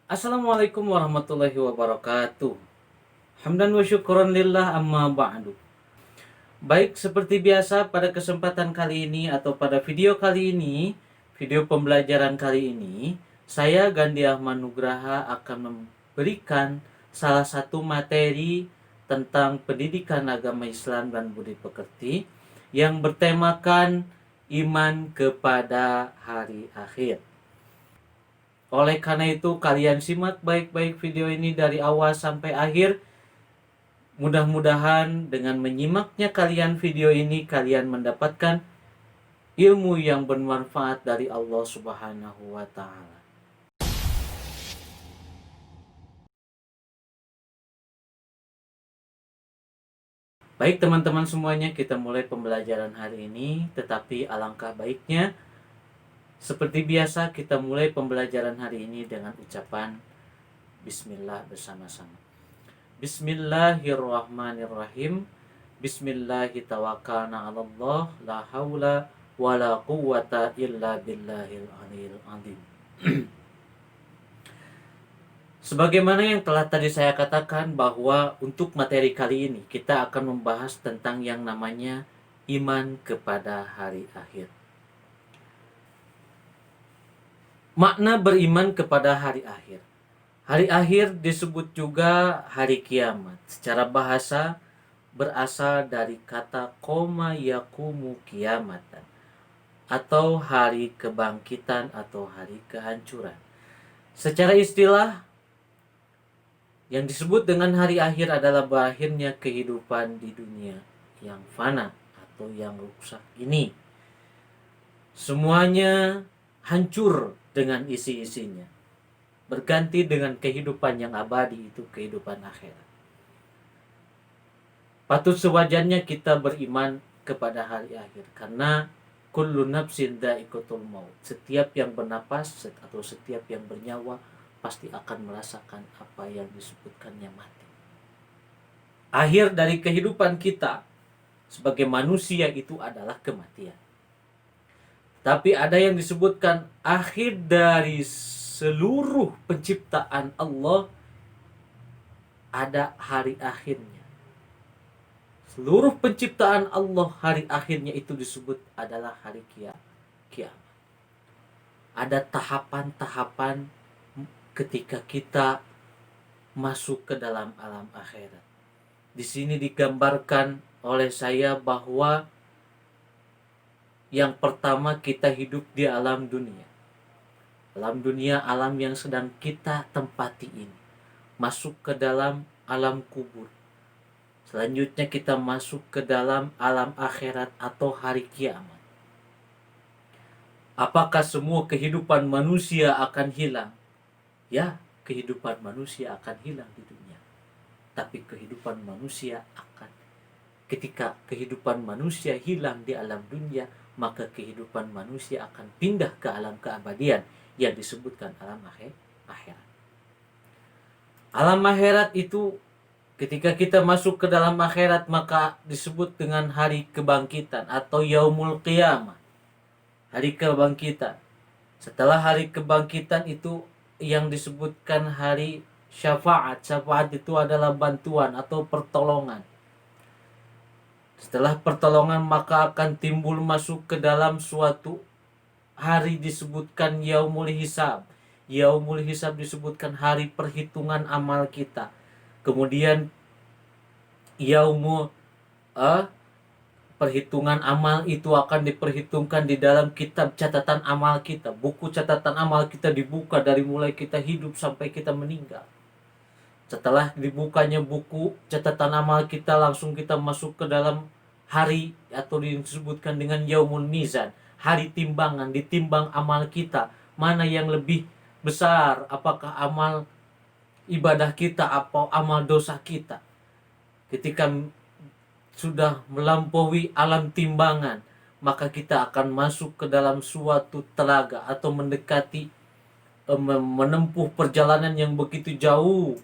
Assalamualaikum warahmatullahi wabarakatuh. Hamdan wa syukran lillah amma ba'du. Baik, seperti biasa pada kesempatan kali ini atau pada video kali ini, video pembelajaran kali ini, saya Gandi Ahmad Nugraha akan memberikan salah satu materi tentang pendidikan agama Islam dan budi pekerti yang bertemakan iman kepada hari akhir. Oleh karena itu, kalian simak baik-baik video ini dari awal sampai akhir. Mudah-mudahan dengan menyimaknya kalian video ini, kalian mendapatkan ilmu yang bermanfaat dari Allah Subhanahu wa Ta'ala. Baik teman-teman semuanya, kita mulai pembelajaran hari ini. Tetapi alangkah baiknya, seperti biasa, kita mulai pembelajaran hari ini dengan ucapan Bismillah bersama-sama. Bismillahirrahmanirrahim. Bismillahirrahmanirrahim. La haula wa la quwwata illa billahil aliyil azim. Sebagaimana yang telah tadi saya katakan, bahwa untuk materi kali ini kita akan membahas tentang yang namanya iman kepada hari akhir. Makna beriman kepada hari akhir. Hari akhir disebut juga hari kiamat. Secara bahasa berasal dari kata koma yakumu kiamatan, atau hari kebangkitan atau hari kehancuran. Secara istilah, yang disebut dengan hari akhir adalah berakhirnya kehidupan di dunia yang fana atau yang rusak ini. Semuanya hancur dengan isi-isinya, berganti dengan kehidupan yang abadi, itu kehidupan akhirat. Patut sewajarnya kita beriman kepada hari akhir, karena kullu nafsin dha'iqatul maut. Setiap yang bernapas atau setiap yang bernyawa pasti akan merasakan apa yang disebutkannya mati. Akhir dari kehidupan kita sebagai manusia itu adalah kematian. Tapi ada yang disebutkan akhir dari seluruh penciptaan Allah, ada hari akhirnya. Seluruh penciptaan Allah, hari akhirnya itu disebut adalah hari kiamat. Ada tahapan-tahapan ketika kita masuk ke dalam alam akhirat. Di sini digambarkan oleh saya bahwa yang pertama, kita hidup di alam dunia. Alam dunia, alam yang sedang kita tempati ini. Masuk ke dalam alam kubur. Selanjutnya kita masuk ke dalam alam akhirat atau hari kiamat. Apakah semua kehidupan manusia akan hilang? Ya, kehidupan manusia akan hilang di dunia. Tapi kehidupan manusia akan, ketika kehidupan manusia hilang di alam dunia, maka kehidupan manusia akan pindah ke alam keabadian yang disebutkan alam akhirat. Alam akhirat itu, ketika kita masuk ke dalam akhirat, maka disebut dengan hari kebangkitan atau yaumul qiyamah, hari kebangkitan. Setelah hari kebangkitan itu yang disebutkan hari syafaat. Syafaat itu adalah bantuan atau pertolongan. Setelah pertolongan, maka akan timbul masuk ke dalam suatu hari disebutkan yaumul hisab. Yaumul hisab disebutkan hari perhitungan amal kita. Kemudian yaumul perhitungan amal itu akan diperhitungkan di dalam kitab catatan amal kita. Buku catatan amal kita dibuka dari mulai kita hidup sampai kita meninggal. Setelah dibukanya buku catatan amal kita, langsung kita masuk ke dalam hari atau disebutkan dengan yaumul mizan, hari timbangan. Ditimbang amal kita, mana yang lebih besar, apakah amal ibadah kita atau amal dosa kita. Ketika sudah melampaui alam timbangan, maka kita akan masuk ke dalam suatu telaga atau mendekati menempuh perjalanan yang begitu jauh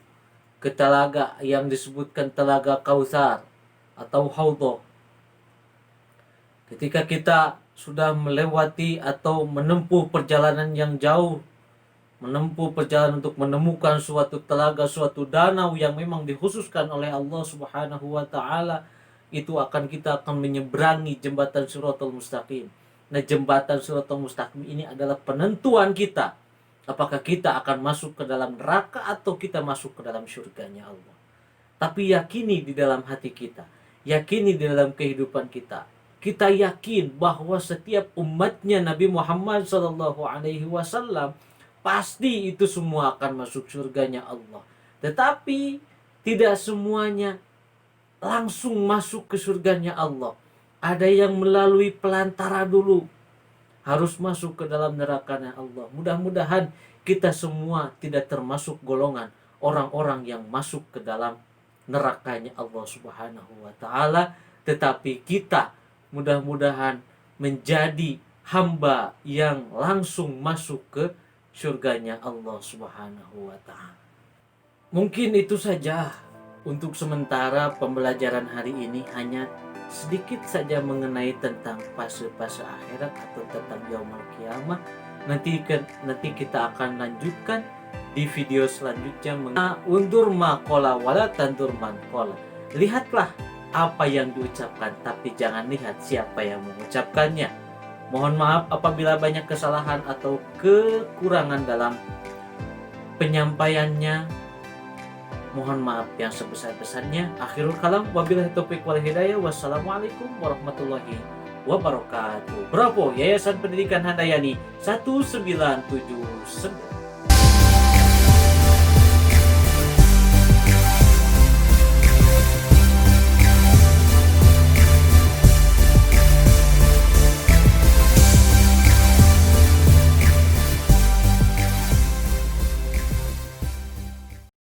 ke telaga yang disebutkan telaga Kautsar atau Haudh. Ketika kita sudah melewati atau menempuh perjalanan yang jauh menempuh perjalanan untuk menemukan suatu telaga, suatu danau yang memang dikhususkan oleh Allah Subhanahu wa taala, itu kita akan menyeberangi jembatan Shiratal Mustaqim. Nah, jembatan Shiratal Mustaqim ini adalah penentuan kita apakah kita akan masuk ke dalam neraka atau kita masuk ke dalam surganya Allah. Tapi yakini di dalam hati kita, yakini di dalam kehidupan kita. Kita yakin bahwa setiap umatnya Nabi Muhammad SAW pasti itu semua akan masuk surganya Allah. Tetapi tidak semuanya langsung masuk ke surganya Allah. Ada yang melalui pelantara dulu, harus masuk ke dalam nerakanya Allah. Mudah-mudahan kita semua tidak termasuk golongan orang-orang yang masuk ke dalam nerakanya Allah Subhanahu wa taala, tetapi kita mudah-mudahan menjadi hamba yang langsung masuk ke surganya Allah Subhanahu wa taala. Mungkin itu saja untuk sementara pembelajaran hari ini, hanya sedikit saja mengenai tentang fase-fase akhirat atau tentang yaumul qiyamah. Nanti kita akan lanjutkan di video selanjutnya. Undur maqala wala tandur man qala. Lihatlah apa yang diucapkan, tapi jangan lihat siapa yang mengucapkannya. Mohon maaf apabila banyak kesalahan atau kekurangan dalam penyampaiannya. Mohon maaf yang sebesar-besarnya. Akhirul kalam, wabillahi taufiq wal hidayah. Wassalamualaikum warahmatullahi wabarakatuh. Bravo, Yayasan Pendidikan Handayani 1979.